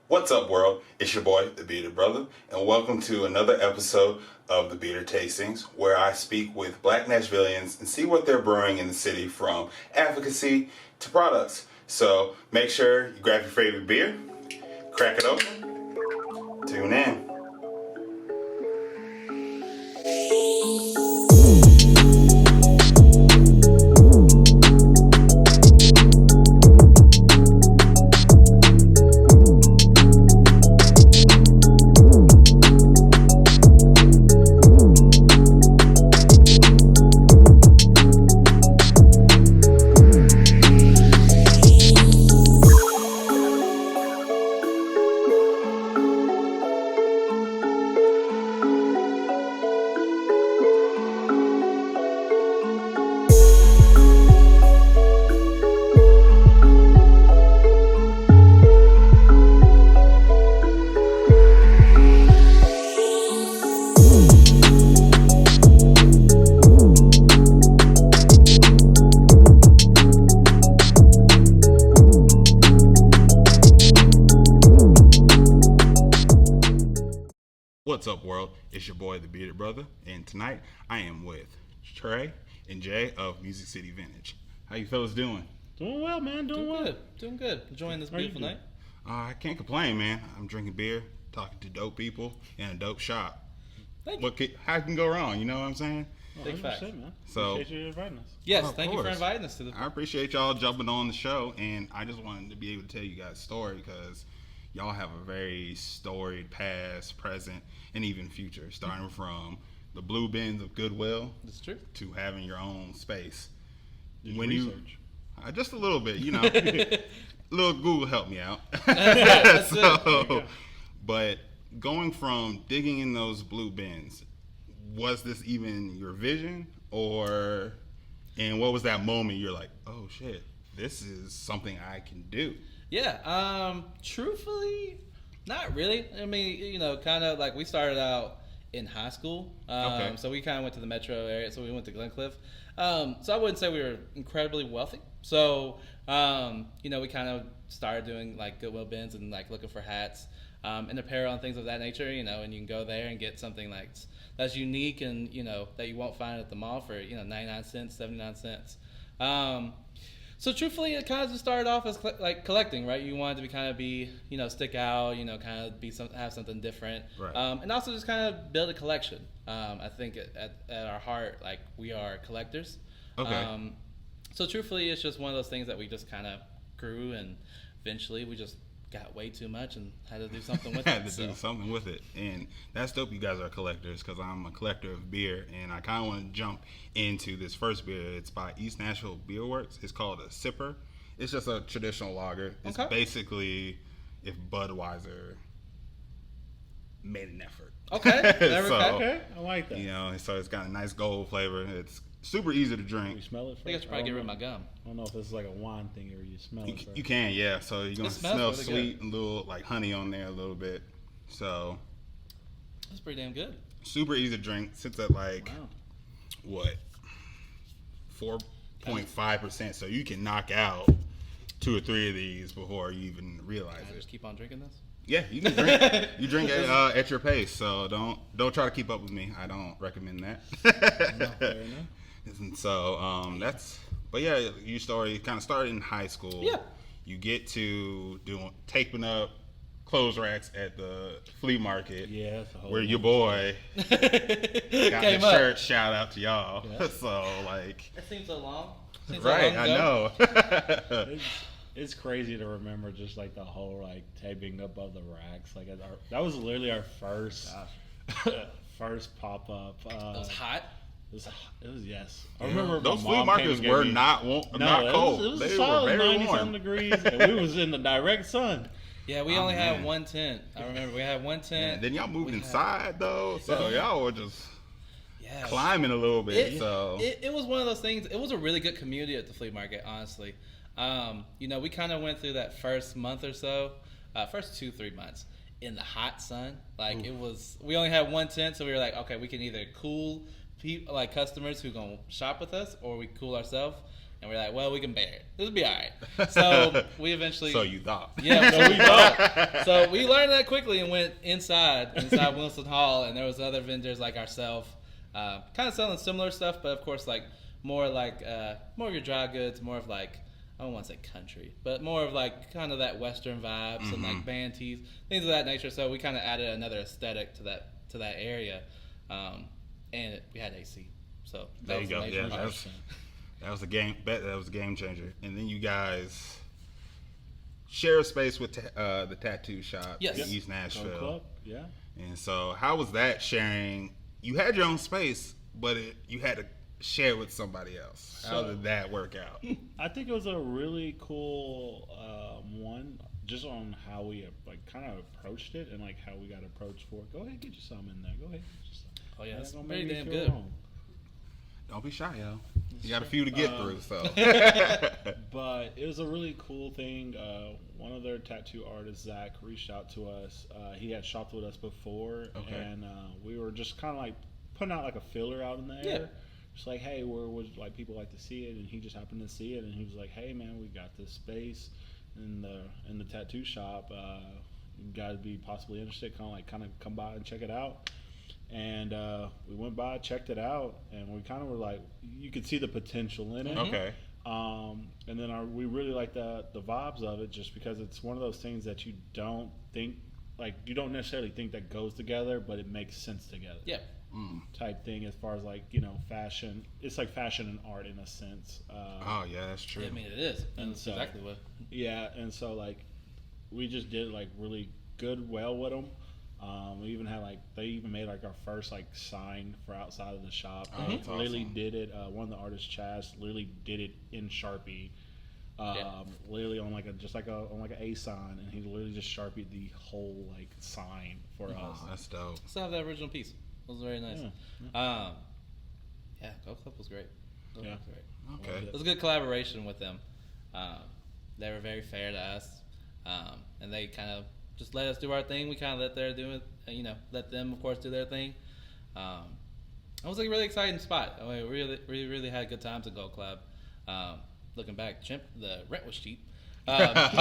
What's up, world? It's your boy, the Beerded Brother, and welcome to another episode of the Beerded Tastings, where I speak with Black Nashvillians and see what they're brewing in the city, from advocacy to products. So make sure you grab your favorite beer, crack it open, tune in. What's up, world? It's your boy, the Bearded Brother, and tonight I am with Trae and Jay of Music City Vintage. How you fellas doing? Doing well, man. Doing well. Doing good. Enjoying this beautiful night. I can't complain, man. I'm drinking beer, talking to dope people in a dope shop. Thank you. How can go wrong? You know what I'm saying? Big facts. Man. So, appreciate you inviting us. Yes, thank you for inviting us to the. I appreciate y'all jumping on the show, and I just wanted to be able to tell you guys a story because y'all have a very storied past, present, and even future, starting from the blue bins of Goodwill. That's true. To having your own space. Did you research? Just a little bit, you know. Little Google helped me out. But going from digging in those blue bins, was this even your vision, and what was that moment you're like, oh shit, this is something I can do? Yeah, truthfully, not really. I mean, kind of like we started out in high school. Okay. So we kind of went to the metro area. So we went to Glencliff. So I wouldn't say we were incredibly wealthy. So, we kind of started doing like Goodwill bins and like looking for hats and apparel and things of that nature, and you can go there and get something like that's unique and, that you won't find at the mall for, 99 cents, 79 cents. So truthfully, it kind of just started off as like collecting, right? You wanted to stick out, kind of have something different, right. And also just kind of build a collection. I think at our heart, like we are collectors. Okay. So truthfully, it's just one of those things that we just kind of grew, and eventually we just got way too much and had to do something with it. Do something with it, and that's dope. You guys are collectors, because I'm a collector of beer, and I kind of want to jump into this first beer. It's by East Nashville Beer Works. It's called a Sipper. It's just a traditional lager. It's basically if Budweiser made an effort. Okay, Okay, I like that. So it's got a nice gold flavor. It's super easy to drink. You smell it first? I think I should probably get rid of my gum. I don't know if this is like a wine thing or you smell it first. You can, yeah. So you're going to smell really sweet and a little like honey on there a little bit. So that's pretty damn good. super easy to drink. Sits at like, what, 4.5%. So you can knock out 2 or 3 of these before you even realize it. Just keep on drinking this? Yeah, you can drink. You drink at your pace. So don't try to keep up with me. I don't recommend that. No, fair enough. And so but yeah, your story kind of started in high school. Yeah. You get to taping up clothes racks at the flea market. Yeah, that's a whole where your boy got his shirt. Shout out to y'all. Yeah. So like. That seems so long. Right, I know. It's crazy to remember just like the whole like taping up of the racks. Like that was literally our first pop up. It was hot. It was yes. Yeah. I remember those flea markets were not cold. It was they a solid were very 90-something degrees, and we was in the direct sun. Yeah, we only had one tent. I remember we had one tent. And then y'all moved inside though, so y'all were just climbing a little bit. It was one of those things. It was a really good community at the flea market, honestly. We kind of went through that first month or so, first 2-3 months in the hot sun. Like it was, we only had one tent, so we were like, okay, we can either cool people, like customers who gonna shop with us, or we cool ourselves, And we're like, well, we can bear it. It'll be all right. So we eventually. So you thought. Yeah, so we thought. So we learned that quickly and went inside Wilson Hall, and there was other vendors like ourselves, kind of selling similar stuff, but of course like more of your dry goods, more of like, I don't want to say country, but more of like kind of that Western vibes and like band tees, things of that nature. So we kind of added another aesthetic to that area, and we had AC. So there you go. Yeah, that was a game. That was a game changer. And then you guys share a space with the tattoo shop in East Nashville. Club. Yeah. And so, how was that sharing? You had your own space, but you had to share with somebody else. How did that work out? I think it was a really cool one, just on how we like kind of approached it and like how we got approached for it. Go ahead, get you some in there. Go ahead. Get you some. Oh yeah, that's gonna very make me damn feel good. wrong. Don't be shy, yo. You got a few to get through, so. But it was a really cool thing. One of their tattoo artists, Zach, reached out to us. He had shopped with us before, and we were just kind of like putting out like a filler out in the air. Just like, hey, where would like people like to see it? And he just happened to see it, and he was like, hey, man, we got this space in the tattoo shop. You guys be possibly interested? Kind of come by and check it out. And we went by, checked it out, and we kind of were like, you could see the potential in it. Okay. And then we really like the vibes of it, just because it's one of those things that you don't necessarily think that goes together, but it makes sense together. Yeah. Type thing, as far as like, fashion. It's like fashion and art in a sense. Oh yeah, that's true. I mean, it is. And That's so, exactly what. Yeah, and so like we just did like really well with them. We even had they even made like our first like sign for outside of the shop. They That's literally awesome. did it. One of the artists, Chaz, literally did it in Sharpie. Literally on like an A sign, and he literally just Sharpied the whole like sign for us. That's dope. Still have that original piece. It was very nice. Go Club was great. Go Club was great. Okay. It was a good collaboration with them. They were very fair to us, and they kind of just let us do our thing. We kind of let them, of course, do their thing. It was like a really exciting spot. I mean, we really had good times at Gold Club. Looking back, the rent was cheap. But Not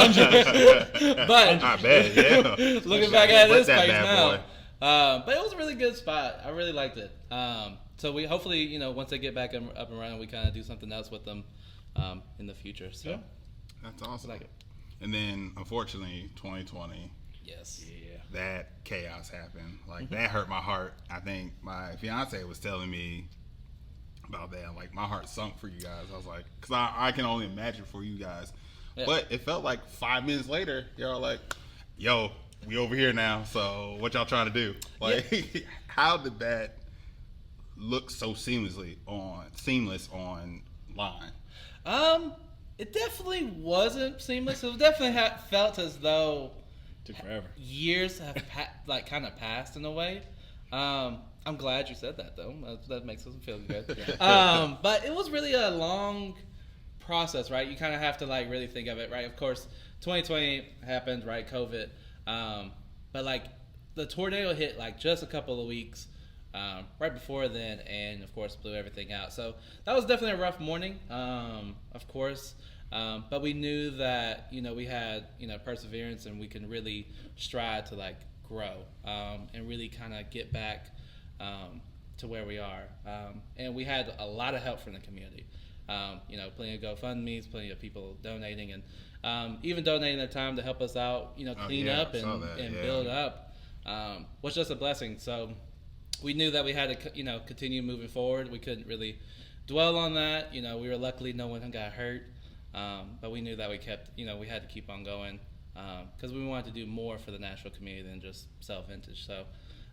bad, yeah. looking back at this that place bad now, boy. but it was a really good spot. I really liked it. So we hopefully, once they get back up and running, we kind of do something else with them in the future. So Yeah. That's awesome. I like it. And then, unfortunately, 2020, Yes. that chaos happened. Like, that hurt my heart. I think my fiance was telling me about that. Like, my heart sunk for you guys. I was like, because I can only imagine for you guys. Yeah. But it felt like 5 minutes later, y'all like, yo, we over here now. So what y'all trying to do? Like, how did that look so seamless online? It definitely wasn't seamless. It definitely felt as though Took forever. years have kind of passed in a way. I'm glad you said that though. That makes us feel good. But it was really a long process, right? You kind of have to really think of it, right? Of course, 2020 happened, right? COVID. But the tornado hit just a couple of weeks right before then, and of course blew everything out. So that was definitely a rough morning, of course. But we knew that we had perseverance, and we can really strive to grow and really kind of get back to where we are. And we had a lot of help from the community. Plenty of GoFundMe's, plenty of people donating, and even donating their time to help us out. Clean up and build up, was just a blessing. So we knew that we had to continue moving forward. We couldn't really dwell on that. We were luckily no one got hurt. But we knew that we had to keep on going because we wanted to do more for the Nashville community than just sell vintage. So,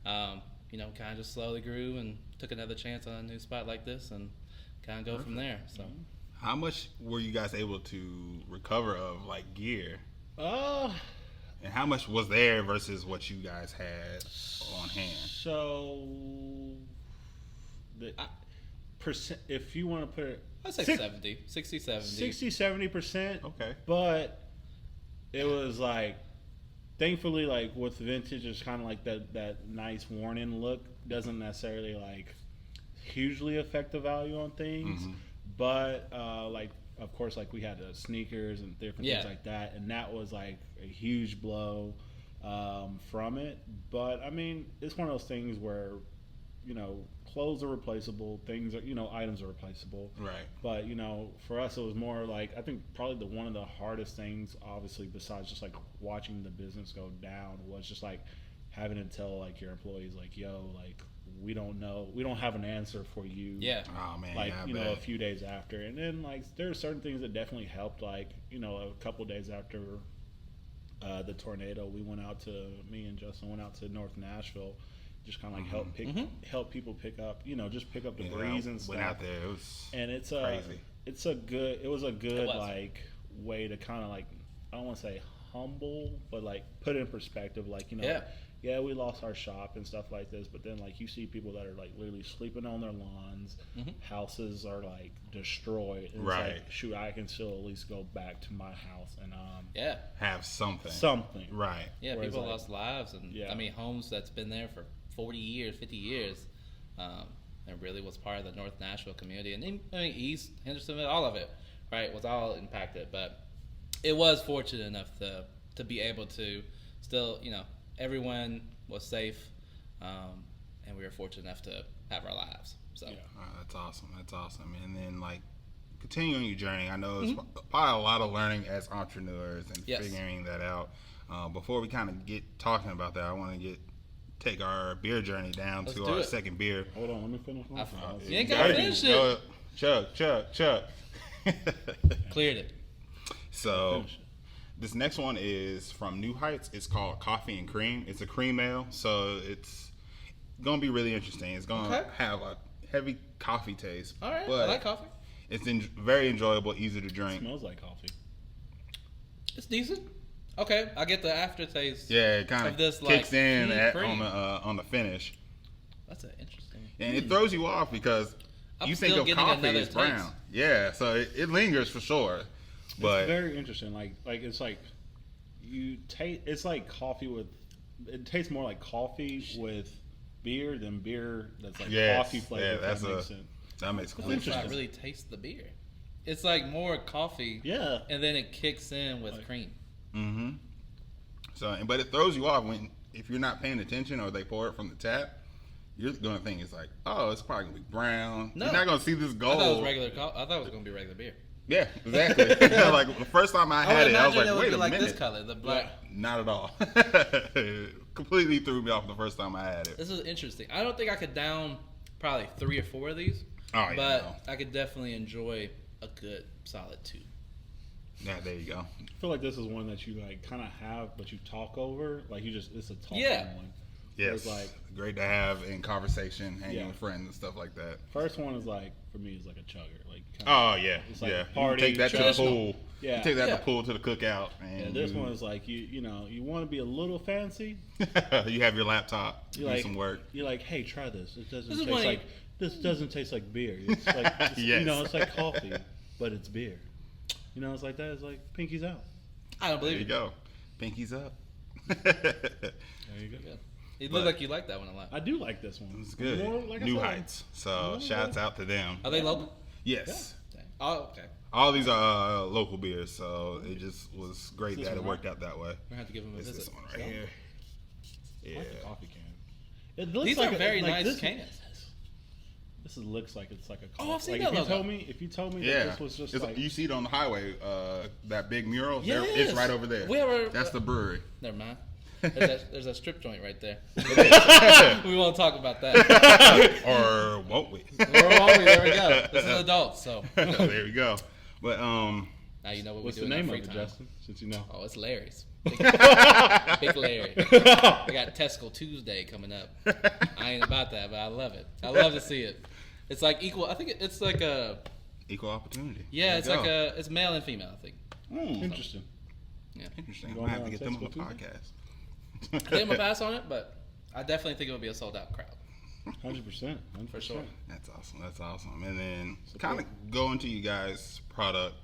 kind of just slowly grew and took another chance on a new spot like this and kind of go from there. So, How much were you guys able to recover of gear? And how much was there versus what you guys had on hand? So, percent, if you want to put it, I'd say 60, 70. 60-70%. Okay. But it was thankfully, with vintage, it's kind of that nice worn-in look doesn't necessarily hugely affect the value on things. Mm-hmm. But of course, like we had sneakers and different Yeah. things like that, and that was like a huge blow from it. But I mean, it's one of those things where, clothes are replaceable, things are, items are replaceable. Right. But for us, it was more like I think probably one of the hardest things, obviously, besides just like watching the business go down, was just like having to tell like your employees like, yo, like we don't know, we don't have an answer for you. Yeah. Oh man, Like I bet. a few days after, and then like there are certain things that definitely helped. Like a couple days after the tornado, me and Justin went out to North Nashville, just kind of like help people pick up, just pick up debris and stuff. Went out there, it was And it's crazy. it was a good It was. like way to kind of like, I don't want to say humble, but like put it in perspective. Like yeah, we lost our shop and stuff like this, but then like you see people that are like literally sleeping on their lawns, houses are like destroyed. And Right. It's like, shoot, I can still at least go back to my house and Yeah. have something. something. Right. Yeah, Whereas, people like, lost lives, and Yeah. I mean, homes that's been there for 40 years, 50 years, and really was part of the North Nashville community, and East Hendersonville, all of it, right, was all impacted. But it was fortunate enough to be able to still, everyone was safe, and we were fortunate enough to have our lives. So Yeah. That's awesome. That's awesome. And then like continuing your journey, I know it's probably a lot of learning as entrepreneurs and Yes. figuring that out. Before we kind of get talking about that, I want to take our beer journey down Let's to do our it. second beer. Hold on, let me finish my You ain't gotta finish it. Go, chug. cleared it. So Finish it. this next one is from New Heights. It's called Coffee and Cream. It's a cream ale, so it's gonna be really interesting. It's gonna Okay. have a heavy coffee taste. All right, but I like coffee. it's very enjoyable, easy to drink. Smells like coffee. It's decent. Okay, I get the aftertaste. Yeah, it kind Of of this, kicks like, in heat cream. on the finish, That's an interesting. and it throws you off because I'm you think still of getting coffee another as brown. taste. Yeah, so it lingers for sure. But It's very interesting. Like it's like you taste. It's like coffee with. It tastes more like coffee with beer than beer that's like Yes, coffee flavor. yeah, if that's that makes sense. that makes I complete sense. really taste the beer. It's like more coffee. Yeah. And then it kicks in with Like- cream. Mm-hmm. So, but it throws you off if you're not paying attention or they pour it from the tap. You're gonna think it's like, oh, it's probably gonna be brown. No. You're not gonna see this I gold. thought it was regular. I thought it was gonna be regular beer. Yeah, exactly. Like the first time I had it, I was like, it would wait be a like minute. this color, the black. Not at all. Completely threw me off the first time I had it. This is interesting. I don't think I could down probably 3 or 4 of these, Oh, yeah, but no. I could definitely enjoy a good solid 2. Yeah, there you go. I feel like this is one that you like kind of have, but you talk over. Like it's a talking Yeah. one. Yes, It's like great to have in conversation, hanging Yeah. with friends and stuff like that. first one is like for me is like a chugger. Like Oh yeah, It's like yeah. party, you take that to the traditional. pool. Yeah. You take that Yeah. to the pool to the cookout, and and this one is like you want to be a little fancy. you have your laptop, You do like some work. You're like, hey, try this. It doesn't This is taste when you- like this doesn't taste like beer. It's like Yes. it's like coffee, but it's beer. It's like that. It's like pinkies out. I don't There believe you it. go, pinkies up. There you go. Good. It But- looked like you liked that one a lot. I do like this one. It's good. More, like I New said, Heights. So More shouts out to them. Are they local? Yes. Dang. Oh, okay. All these are local beers, so it just was great This that it one, worked out that way. We're gonna have to give them a It's visit. this one right Yeah. here. I Yeah. like the coffee can. It looks These like are very nice this, cans. This looks like it's like a coffee. Oh, I've seen like that if you logo. told me that Yeah, this was just It's- like you see it on the highway. That big mural. There- Yes. It's right over there. Where- That's the brewery. Never mind. There's a strip joint right there. We won't talk about that. Or won't we? There we go. This is adults, so There we go. But now you know what what's we the do in name our of free it, time. Justin? Since you know. Oh, it's Larry's. Big Larry. We got Tesco Tuesday coming up. I ain't about that, but I love it. I love to see it. It's like equal. I think it's like a. equal opportunity. Yeah, There it's you like go. it's male and female. I think. Interesting. Interesting. I'm Going gonna have on to get them on the Tesco Tuesday? podcast. I think I'm gonna pass on it, but I definitely think it'll be a sold out crowd 100%. for sure. That's awesome. That's awesome. And then kind of go into you guys' product.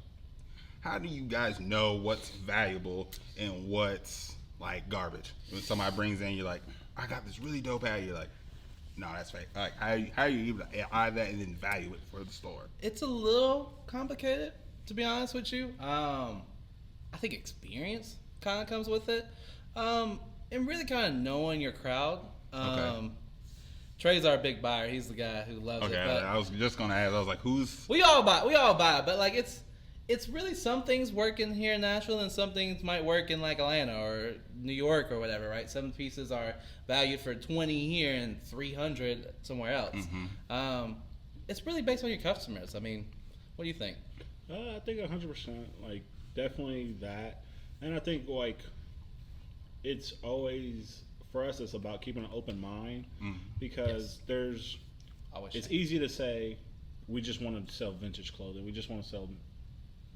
How do you guys know what's valuable and what's like garbage? When somebody brings in, you're like, I got this really dope hat. You're like, no, that's fake. Like, how you even eye that and then value it for the store? It's a little complicated to be honest with you. I think experience kind of comes with it, and really kind of knowing your crowd. Trae's our big buyer. He's the guy who loves it. Okay, I was just gonna ask. I was like, who's? We all buy it, but like it's really some things work in here in Nashville, and some things might work in like Atlanta or New York or whatever, right? Some pieces are valued for $20 here and $300 somewhere else. Mm-hmm. It's really based on your customers. I mean, what do you think? I think 100%. Like definitely that, and I think like it's always for us. It's about keeping an open mind because it's easy to say we just want to sell vintage clothing. We just want to sell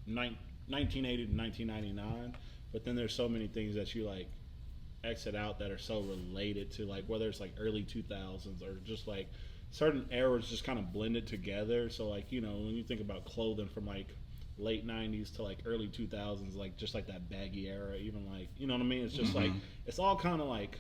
1980 to 1999, but then there's so many things that you like exit out that are so related to like whether it's like early 2000s or just like certain eras just kind of blended together. So like, you know, when you think about clothing from like late 90s to like early 2000s, like just like that baggy era, even like, you know what I mean? It's just like, it's all kind of like,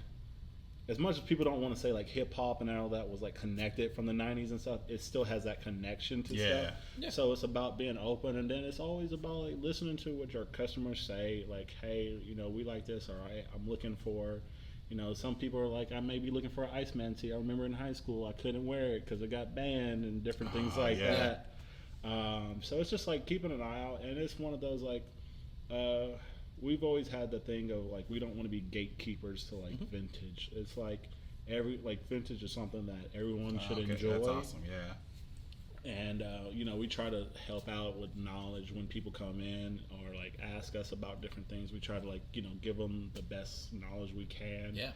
as much as people don't want to say like hip hop and all that was like connected from the 90s and stuff, it still has that connection to stuff. Yeah. So it's about being open, and then it's always about like listening to what your customers say, like, hey, you know, we like this, or I'm looking for, you know, some people are like, I may be looking for an Iceman tee. I remember in high school I couldn't wear it because it got banned and different things like that. So it's just like keeping an eye out, and it's one of those like, we've always had the thing of like we don't want to be gatekeepers to like vintage. It's like vintage is something that everyone should enjoy. That's awesome, yeah. And you know, we try to help out with knowledge when people come in or like ask us about different things. We try to like, you know, give them the best knowledge we can. Yeah.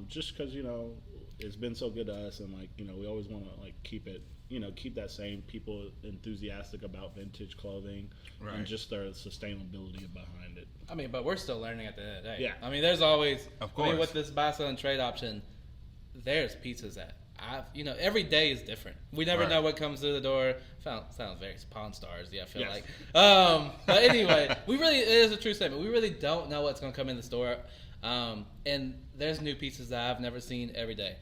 Just because, you know, it's been so good to us, and like, you know, we always want to like keep it, you know, keep that same people enthusiastic about vintage clothing and just their sustainability behind it. I mean, but we're still learning at the end of the day. Yeah. I mean, there's always, of course. I mean, with this buy, sell, and trade option, there's pieces that you know, every day is different. We never know what comes through the door. Sounds very Pawn Stars, I feel like. But anyway, it is a true statement. We really don't know what's going to come in the store. And there's new pieces that I've never seen every day.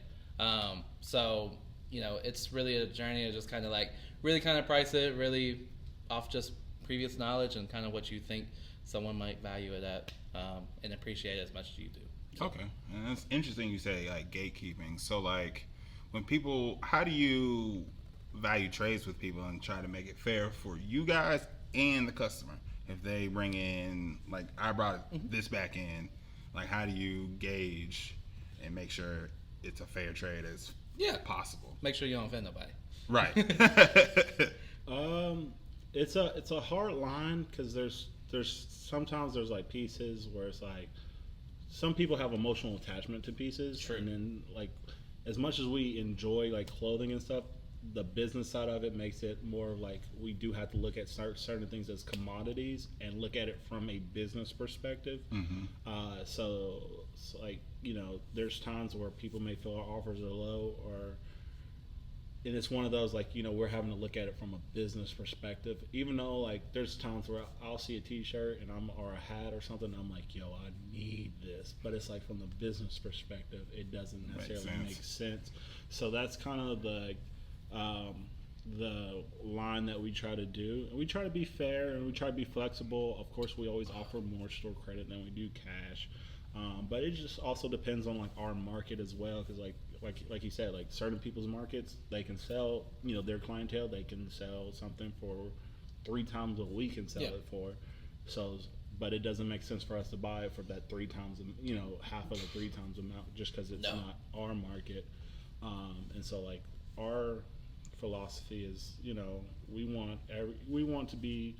So, you know, it's really a journey of just kind of like really kind of price it really off just previous knowledge and kind of what you think someone might value it at and appreciate it as much as you do. So. Okay, and it's interesting you say like gatekeeping. So like when people, how do you value trades with people and try to make it fair for you guys and the customer? If they bring in, like I brought this back in, like how do you gauge and make sure it's a fair trade as possible? Make sure you don't offend nobody. Right. It's a hard line because there's sometimes there's like pieces where it's like some people have emotional attachment to pieces. True. And then like as much as we enjoy like clothing and stuff, the business side of it makes it more like we do have to look at certain things as commodities and look at it from a business perspective. So like, you know, there's times where people may feel our offers are low, and it's one of those like, you know, we're having to look at it from a business perspective, even though like there's times where I'll see a t-shirt or a hat or something, and I'm like, yo, I need this, but it's like from the business perspective it doesn't necessarily make sense. So that's kind of the line that we try to do, and we try to be fair and we try to be flexible. Of course, we always offer more store credit than we do cash, but it just also depends on like our market as well, because like you said, like certain people's markets, they can sell, you know, their clientele, they can sell something for 3 times what we can sell it for. So but it doesn't make sense for us to buy it for that 3 times, you know, half of the 3 times amount, just because it's not our market. And so like our philosophy is, you know, we want to be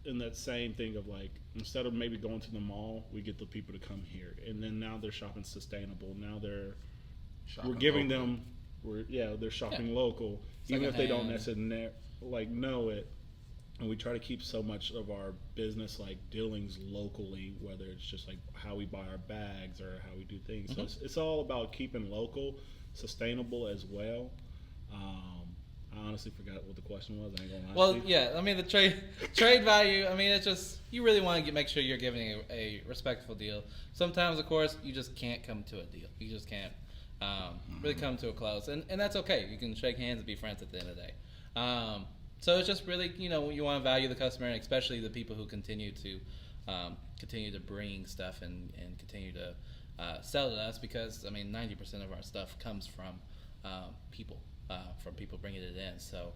in that same thing of like, instead of maybe going to the mall, we get the people to come here, and then now they're shopping sustainable. Now they're shopping local, even if they don't necessarily like know it. And we try to keep so much of our business like dealings locally, whether it's just like how we buy our bags or how we do things. So it's all about keeping local, sustainable as well. I honestly forgot what the question was. I ain't gonna lie. Well, yeah, I mean the trade value. I mean, it's just you really want to make sure you're giving a respectful deal. Sometimes, of course, you just can't come to a deal. You just can't really come to a close, and that's okay. You can shake hands and be friends at the end of the day. So it's just really, you want to value the customer, and especially the people who continue to bring stuff and continue to sell to us, because 90% of our stuff comes from people bringing it in. So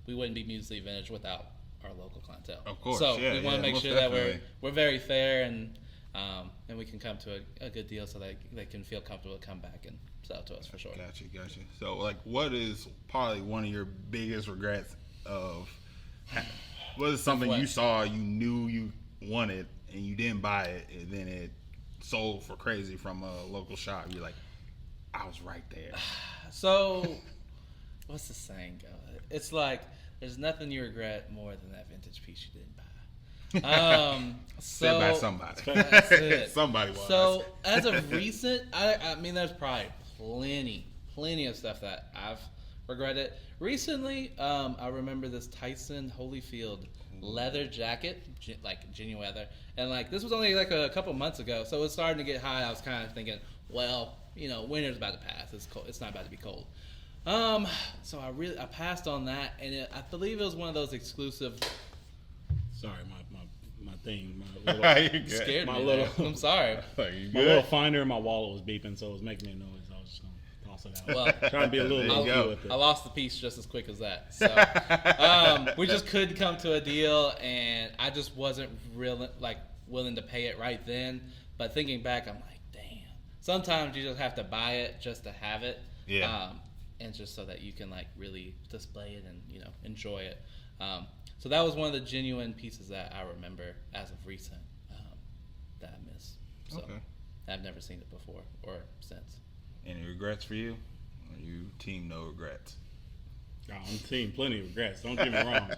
we wouldn't be Muesli Vintage without our local clientele. Of course, so yeah, we want to make sure definitely. that we're very fair and we can come to a good deal, so they can feel comfortable to come back and sell to us for sure. Gotcha. So, like, what is probably one of your biggest regrets of? What is something you saw, you knew you wanted, and you didn't buy it, and then it sold for crazy from a local shop? You're like, I was right there. So, what's the saying go? It's like, there's nothing you regret more than that vintage piece you didn't buy. Said by somebody. That's it. Somebody was. So, as of recent, there's probably plenty of stuff that I've regretted. Recently, I remember this Tyson Holyfield leather jacket, like genuine leather, and like this was only like a couple months ago, so it was starting to get hot. I was kind of thinking, well, winter's about to pass. It's cold. It's not about to be cold. So I passed on that, and I believe it was one of those exclusive. Sorry, my thing, my little, scared my me. little. I'm sorry. Are you My good? little finder in my wallet was beeping, so it was making a noise. I was just gonna toss it out. Well, Trying to be a little There you low go. key with it. I lost the piece just as quick as that. So we just couldn't come to a deal, and I just wasn't really willing to pay it right then. But thinking back, I'm like, damn. Sometimes you just have to buy it just to have it. Yeah. And just so that you can really display it and enjoy it. So that was one of the genuine pieces that I remember as of recent that I miss. So Okay. I've never seen it before or since. Any regrets for you? Or you team no regrets? Oh, I'm seeing plenty of regrets. Don't get me wrong.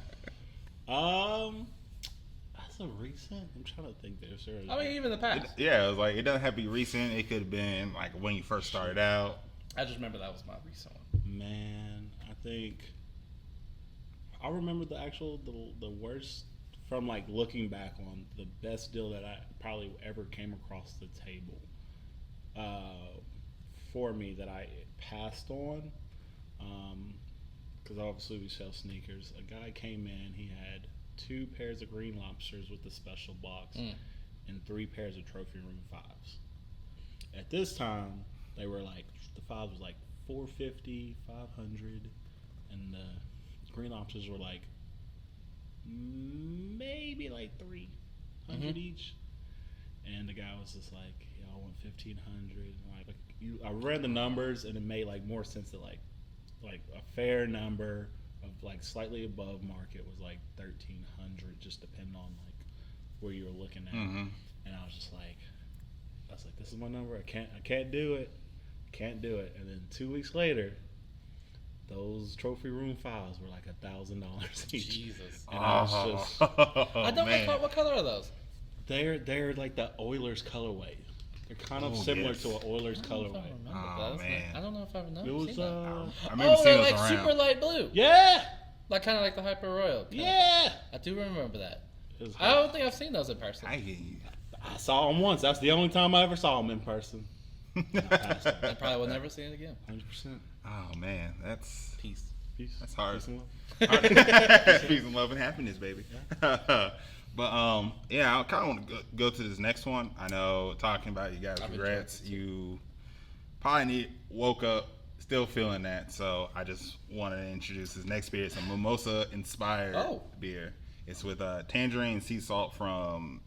That's a recent. I'm trying to think there. Sure. Even the past. Yeah, it was like, it doesn't have to be recent. It could have been like when you first started out. I just remember that was my recent one. Man, I think I remember the worst from looking back on the best deal that I probably ever came across the table for me that I passed on, because obviously we sell sneakers. A guy came in, he had 2 pairs of Green Lobsters with the special box and 3 pairs of Trophy Room 5s. At this time, they were the 5 was $450, $500, and the Green Lobsters were maybe $300 each. And the guy was just like, "Y'all want $1,500?" I ran the numbers, and it made more sense that a fair number of slightly above market was $1,300, just depending on where you were looking at. Mm-hmm. And I was just like, this is my number. I can't do it. Can't do it. And then 2 weeks later, those Trophy Room 5s were $1,000 each. Jesus. And I was just, I don't recall, what color are those? they're the Oilers colorway. They're kind of similar yes. to an Oilers colorway. I don't know if I've It was seen that. I remember seeing they're those around. super light blue. yeah, Kind of like the Hyper Royal. yeah. I do remember that. It was I don't think I've seen those in person. I get you. I saw them once. That's the only time I ever saw them in person. And I passed them. I probably will never see it again. 100%. Oh man, that's Peace. Peace. That's hard. Peace and love. peace and love and happiness, baby. But yeah, I kind of want to go to this next one. I know talking about you guys' I've regrets, enjoyed it, you probably woke up still feeling that. So I just wanted to introduce this next beer. It's a Mimosa inspired beer. It's with tangerine and sea salt from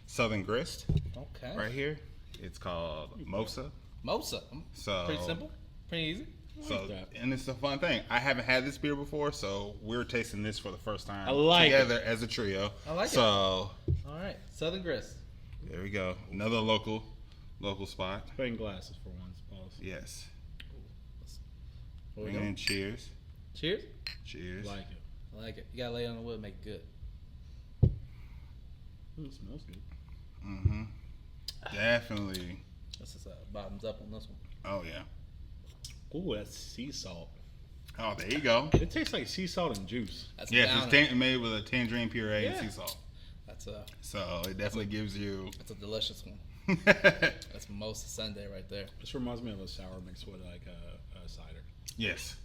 Southern Grist. Okay. Right here. It's called Mosa. Mosa. So Pretty simple. Pretty easy. So, that. and it's a fun thing. I haven't had this beer before, so we're tasting this for the first time I like together as a trio. I like it. So, All right. Southern Grist. there we go. Another local spot. Putting glasses for once, pause. Yes. Here we Bring it go. in. Cheers. Cheers. Cheers. Like it. I like it. You gotta lay it on the wood, make it good. It smells good. Mm-hmm. Definitely. This is bottoms up on this one. Oh, yeah. Ooh, that's sea salt. Oh, there you go. It tastes like sea salt and juice. That's Yes, down it's made with a tangerine puree and Yeah. sea salt. That's So, it definitely gives you... a delicious one. That's Mimosa Sunday right there. This reminds me of a sour mix with a cider. Yes.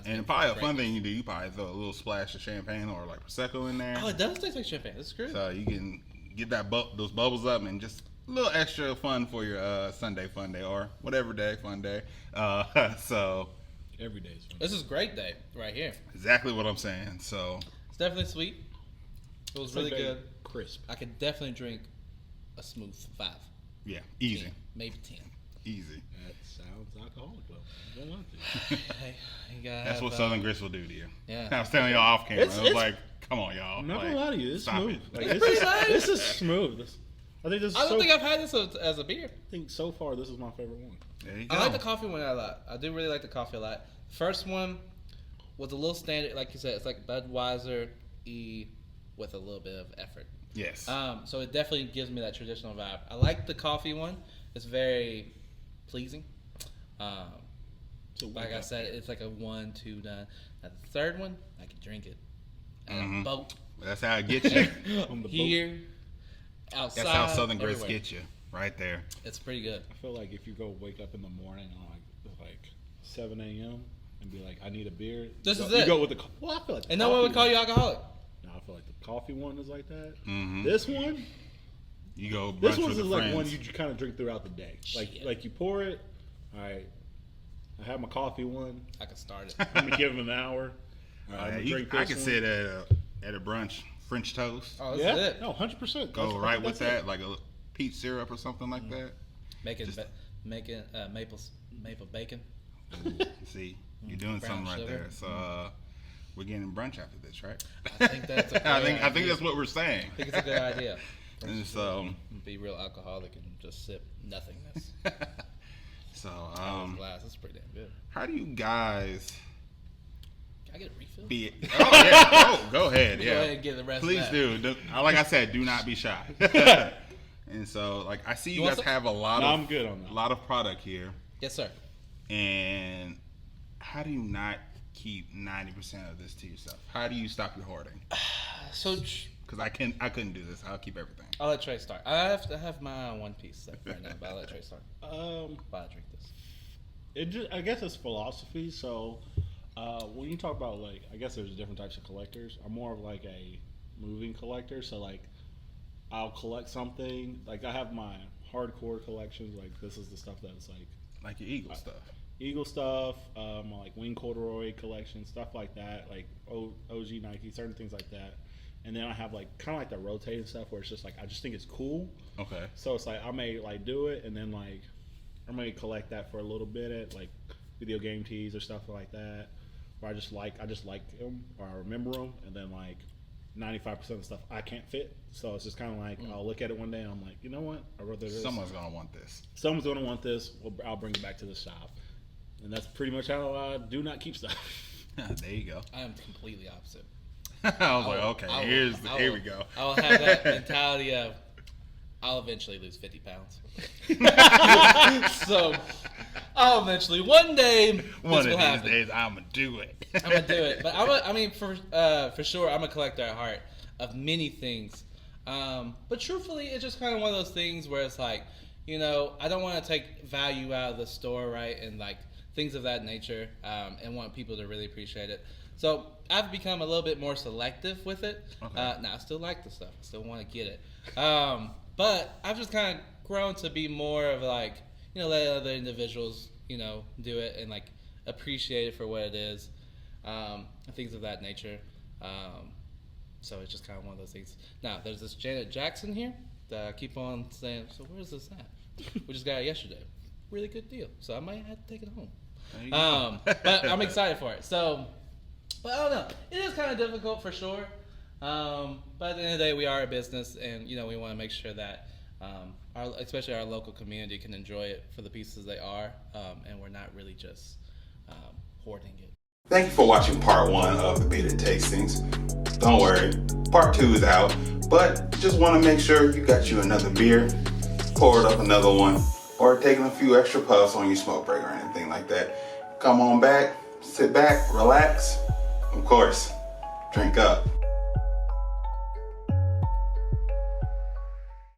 And probably a fun thing you do, you probably throw a little splash of champagne or like Prosecco in there. Oh, it does taste like champagne. That's great. So you can get those bubbles up and just a little extra fun for your Sunday fun day or whatever day fun day. So every day is fun. This is great day right here. Exactly what I'm saying. So it's definitely sweet. It was really good. Crisp. I could definitely drink a smooth 5. Yeah, easy. 10, maybe 10. Easy. That sounds alcoholic, though. I don't want to. Hey, that's what Southern Grits will do to you. Yeah. I was telling y'all off camera. I was like, come on, y'all. I'm not like, gonna lie to you. It's smooth. Like, It's pretty nice. This is smooth. I don't think I've had this as a beer. I think so far this is my favorite one. There you go. I like the coffee one a lot. I do really like the coffee a lot. First one was a little standard, like you said. It's like Budweiser with a little bit of effort. Yes. So it definitely gives me that traditional vibe. I like the coffee one. It's very pleasing. Like I said, it's like a 1-2 done. Now the third one, I can drink it at a boat. That's how it gets you. On the Here, outside. That's how Southern Grits everywhere. get you, right there. It's pretty good. I feel like if you go wake up in the morning on like 7 a.m. and be like, I need a beer. This is You it. go with the. Well, I feel like. And no one would call you alcoholic. No, I feel like the coffee one is like that. Mm-hmm. This one. You go brunch This one with is the like friends. one you kind of drink throughout the day. Like you pour it. All right. I have my coffee one. I can start it. I'm gonna give him an hour. All right, I'm gonna drink this I can one. sit at a brunch, French toast. Oh, this Yeah, is it. no, 100%. Go right with that, like a peach syrup or something like that. Making maple bacon. See, you're doing Brown something right sugar. there. So we're getting brunch after this, right? I think that's a great I think idea. that's what we're saying. I think it's a good idea. And so, Be real alcoholic and just sip nothingness. so Glass. That's pretty damn good. how do you guys Can I get a refill? be? Oh yeah, go ahead. Go Yeah, ahead and get the rest please of that. do. Like I said, do not be shy. And so, like I see you want guys some? have a lot No, of I'm good on that. a lot of product here. Yes, sir. And how do you not keep 90% of this to yourself? How do you stop your hoarding? So Because I couldn't do this. I'll keep everything. I'll let Trae start. I have my one piece right now, but I'll let Trae start. While I drink this. I guess it's philosophy. So when you talk about like, I guess there's different types of collectors. I'm more of like a moving collector. So like, I'll collect something. Like I have my hardcore collections. Like this is the stuff that's like Like your Eagle stuff. Eagle stuff, like wing corduroy collection, stuff like that. Like OG Nike, certain things like that. And then I have like kind of like the rotating stuff where it's just like I just think it's cool. Okay. So it's like I may like do it and then like I may collect that for a little bit at like video game tees or stuff like that. Where I just like them or I remember them, and then like 95% of the stuff I can't fit. So it's just kind of like I'll look at it one day and I'm like, you know what? I'd rather this. Someone's gonna want this. Someone's gonna want this. I'll bring it back to the shop, and that's pretty much how I do not keep stuff. There you go. I am completely opposite. I was like, okay, here we go. I will have that mentality of I'll eventually lose 50 pounds. So I'll eventually one day this One of will these happen. days, I'm gonna do it. I'm gonna do it. But I mean, for sure, I'm a collector at heart of many things. But truthfully, it's just kind of one of those things where it's like, you know, I don't want to take value out of the store, right, and like things of that nature, and want people to really appreciate it. So I've become a little bit more selective with it. Okay. Now I still like the stuff. I still want to get it. But I've just kind of grown to be more of like, you know, let other individuals, you know, do it and like appreciate it for what it is, and things of that nature. So it's just kind of one of those things. Now there's this Janet Jackson here that I keep on saying, so where's this at? We just got it yesterday. Really good deal. So I might have to take it home. There you go. But I'm excited for it. So, but I don't know. It is kind of difficult for sure. But at the end of the day, we are a business, and you know we want to make sure that, especially our local community, can enjoy it for the pieces they are, and we're not really just hoarding it. Thank you for watching part 1 of the Beerded Tastings. Don't worry, part 2 is out, but just want to make sure you got you another beer, poured up another one, or taking a few extra puffs on your smoke break or anything like that. Come on back, sit back, relax, of course, drink up.